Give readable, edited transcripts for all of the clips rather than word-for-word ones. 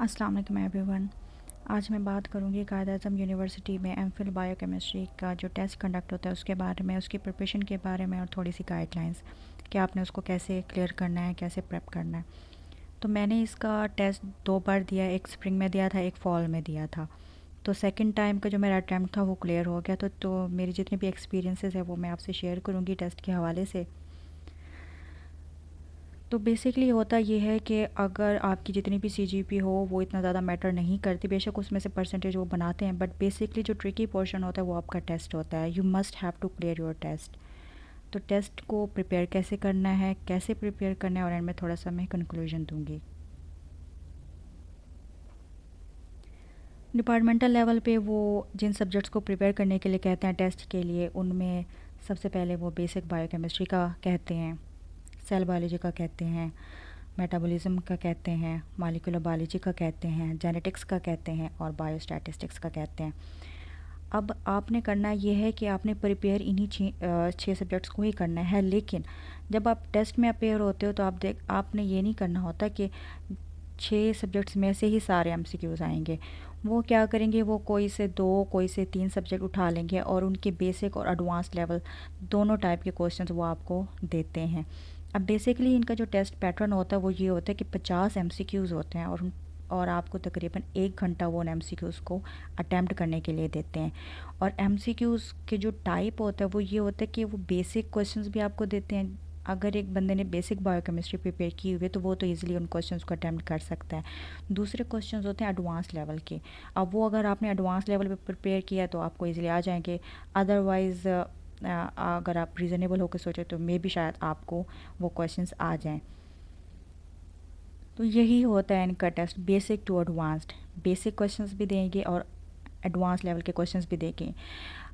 अस्सलाम वालेकुम एवरीवन। आज मैं बात करूंगी कायद-ए-आज़म यूनिवर्सिटी में एमफिल बायोकेमिस्ट्री का जो टेस्ट कंडक्ट होता है उसके बारे में, उसकी प्रिपरेशन के बारे में और थोड़ी सी गाइडलाइंस कि आपने उसको कैसे क्लियर करना है, कैसे प्रेप करना है। तो मैंने इसका टेस्ट 2 बार दिया, एक स्प्रिंग में दिया था, एक फ़ॉल में दिया था। तो सेकंड टाइम का जो मेरा अटैम्प्ट था वो क्लियर हो गया। तो मेरी जितनी भी एक्सपीरियंसेस है वो मैं आपसे शेयर करूँगी टेस्ट के हवाले से। तो बेसिकली होता ये है कि अगर आपकी जितनी भी सीजीपी हो वो इतना ज़्यादा मैटर नहीं करती, बेशक उसमें से परसेंटेज वो बनाते हैं, बट बेसिकली जो ट्रिकी पोर्शन होता है वो आपका टेस्ट होता है। You must have to clear your test. तो टेस्ट को प्रिपेयर कैसे करना है, कैसे प्रिपेयर करना है, और एंड में थोड़ा सा मैं कंक्लूजन दूंगी। डिपार्टमेंटल लेवल पे वो जिन सब्जेक्ट्स को प्रिपेयर करने के लिए कहते हैं टेस्ट के लिए, उनमें सबसे पहले वो बेसिक बायोकेमिस्ट्री का कहते हैं, सेल बायोलॉजी का कहते हैं, मेटाबॉलिज्म का कहते हैं, मॉलिक्यूलर बायोलॉजी का कहते हैं, जेनेटिक्स का कहते हैं और बायोस्टैटिस्टिक्स का कहते हैं। अब आपने करना ये है कि आपने प्रिपेयर इन्हीं 6 सब्जेक्ट्स को ही करना है, लेकिन जब आप टेस्ट में अपेयर होते हो तो आपने ये नहीं करना होता कि 6 सब्जेक्ट्स में से ही सारे एमसीक्यूज़ आएंगे। वो क्या करेंगे, वो कोई से 2 कोई से 3 सब्जेक्ट उठा लेंगे और उनके बेसिक और एडवांस लेवल दोनों टाइप के क्वेश्चंस वो आपको देते हैं। अब बेसिकली इनका जो टेस्ट पैटर्न होता है वो ये होता है कि 50 एमसीक्यूज़ होते हैं और आपको तकरीबन 1 घंटा वो उन एमसीक्यूज़ को अटेम्प्ट करने के लिए देते हैं। और एमसीक्यूज़ के जो टाइप होता है वो ये होता है कि वो बेसिक क्वेश्चंस भी आपको देते हैं। अगर एक बंदे ने बेसिक बायोकेमिस्ट्री प्रिपेयर की हुई है तो वो तो इजीली उन क्वेश्चंस को अटेम्प्ट कर सकता है। दूसरे क्वेश्चंस होते हैं एडवांस लेवल के। अब वो अगर आपने एडवांस लेवल पे प्रिपेयर किया तो आपको इजीली आ जाएंगे। अदरवाइज़ अगर आप रीज़नेबल होकर सोचे तो मे भी शायद आपको वो क्वेश्चंस आ जाएं। तो यही होता है इनका test, basic to advanced. Basic questions भी देंगे और एडवांस लेवल के क्वेश्चंस भी देंगे।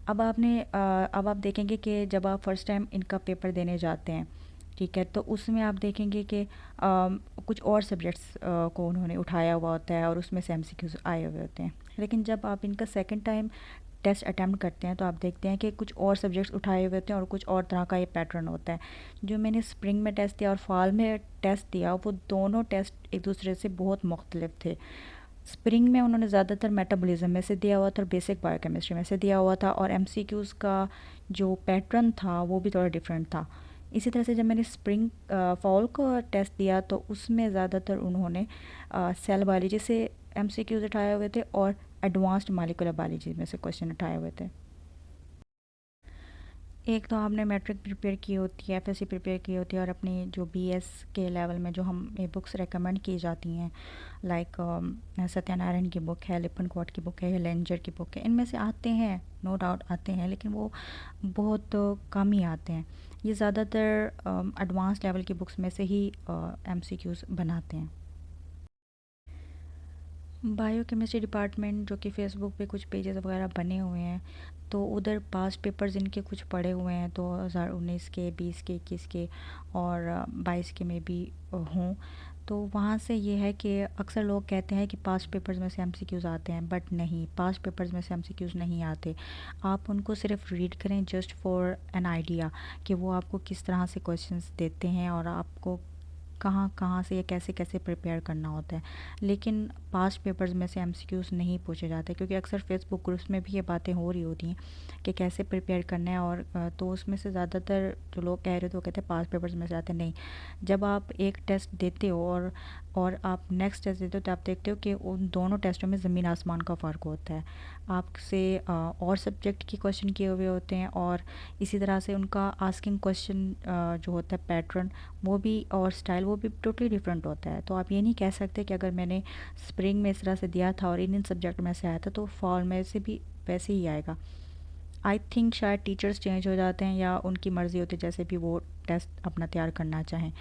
अब आप देखेंगे कि जब आप फर्स्ट टाइम इनका पेपर देने जाते हैं, ठीक है, तो उसमें आप देखेंगे कि कुछ और सब्जेक्ट्स को उन्होंने उठाया हुआ होता है और उसमें से एमसीक्यूज आए हुए होते हैं। लेकिन जब आप इनका सेकंड टाइम टेस्ट अटैम्प्ट करते हैं तो आप देखते हैं कि कुछ और सब्जेक्ट्स उठाए हुए होते हैं और कुछ और तरह का ये पैटर्न होता है। जो मैंने स्प्रिंग में टेस्ट दिया और फॉल में टेस्ट दिया वो दोनों टेस्ट एक दूसरे से बहुत मुख्तलिफ थे। स्प्रिंग में उन्होंने ज़्यादातर मेटाबॉलिज्म में से दिया हुआ था और बेसिक बायोकेमिस्ट्री में से दिया हुआ था, और एमसीक्यूज़ का जो पैटर्न था वो भी थोड़ा डिफरेंट था। इसी तरह से जब मैंने स्प्रिंग फॉल का टेस्ट दिया तो उसमें ज़्यादातर उन्होंने सेल बायोलॉजी से एमसीक्यूज़ उठाए हुए थे और एडवांस्ड मॉलिक्यूलर बायोलॉजी में से क्वेश्चन उठाए हुए थे। एक तो आपने मैट्रिक प्रिपेयर की होती है, एफएससी प्रिपेयर की होती है, और अपनी जो बीएस के लेवल में जो हम ये बुक्स रेकमेंड की जाती हैं, लाइक सत्यानारायण की बुक है, लिपन कोट की बुक है, या लेंजर की बुक है, इनमें से आते हैं, नो डाउट आते हैं, लेकिन वो बहुत कम ही आते हैं। ये ज़्यादातर एडवांस लेवल की बुक्स में से ही एमसीक्यूज़ बनाते हैं। बायोकेमिस्ट्री डिपार्टमेंट जो कि फ़ेसबुक पे कुछ पेजेस वगैरह बने हुए हैं, तो उधर पास्ट पेपर्स इनके कुछ पड़े हुए हैं 2019 के, 20 के, 21 के और 22 के में भी हों। तो वहाँ से ये है कि अक्सर लोग कहते हैं कि पास्ट पेपर्स में से एमसीक्यूज़ आते हैं, बट नहीं, पास्ट पेपर्स में से एमसीक्यूज़ नहीं आते। आप उनको सिर्फ रीड करें जस्ट फॉर एन आइडिया कि वो आपको किस तरह से क्वेश्चंस देते हैं और आपको कहाँ कहाँ से या कैसे कैसे प्रिपेयर करना होता है। लेकिन पास्ट पेपर्स में से एमसीक्यूज़ नहीं पूछे जाते, क्योंकि अक्सर फेसबुक ग्रुप्स में भी ये बातें हो रही होती हैं कि कैसे प्रिपेयर करना है, और तो उसमें से ज़्यादातर जो लोग कह रहे थे वो कहते हैं पास्ट पेपर्स में से आते नहीं। जब आप एक टेस्ट देते हो और आप नेक्स्ट टेस्ट देते हो तो आप देखते हो कि उन दोनों टेस्टों में ज़मीन आसमान का फ़र्क होता है। आपसे और सब्जेक्ट के क्वेश्चन किए हुए होते हैं, और इसी तरह से उनका आस्किंग क्वेश्चन जो होता है पैटर्न वो भी, और स्टाइल वो भी टोटली डिफरेंट होता है। तो आप ये नहीं कह सकते कि अगर मैंने स्प्रिंग में इस तरह से दिया था और इन सब्जेक्ट में से आया था तो फॉल में से भी वैसे ही आएगा। आई थिंक शायद टीचर्स चेंज हो जाते हैं या उनकी मर्ज़ी होती है जैसे भी वो टेस्ट अपना तैयार करना चाहें।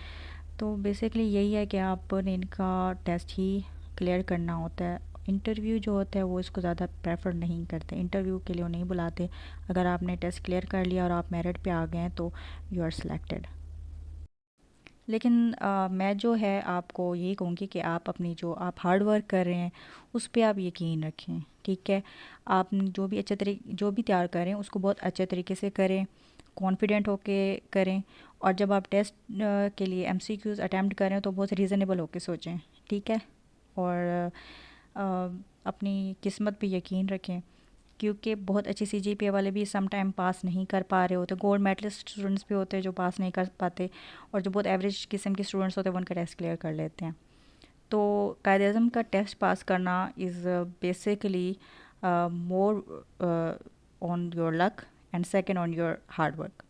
तो बेसिकली यही है कि आपने इनका टेस्ट ही क्लियर करना होता है। इंटरव्यू जो होता है वो इसको ज़्यादा प्रेफर नहीं करते, इंटरव्यू के लिए वो नहीं बुलाते। अगर आपने टेस्ट क्लियर कर लिया और आप मेरिट पे आ गए हैं तो यू आर सिलेक्टेड। लेकिन मैं जो है आपको ये कहूँगी कि आप अपनी जो आप हार्ड वर्क कर रहे हैं उस पे आप यकीन रखें, ठीक है। आप जो भी अच्छे तरीके जो भी तैयार करें उसको बहुत अच्छे तरीके से करें, कॉन्फिडेंट होके करें, और जब आप टेस्ट के लिए एमसीक्यूज़ अटेम्प्ट करें तो बहुत रीज़नेबल होके सोचें, ठीक है। और अपनी किस्मत पे यकीन रखें, क्योंकि बहुत अच्छी सीजीपीए वाले भी सम टाइम पास नहीं कर पा रहे होते। गोल्ड मेडलिस्ट स्टूडेंट्स भी होते हैं जो पास नहीं कर पाते, और जो बहुत एवरेज किस्म के स्टूडेंट्स होते हैं वो उनका टेस्ट क्लियर कर लेते हैं। तो कायद-ए-आज़म का टेस्ट पास करना is basically more on your luck and second on your hard work.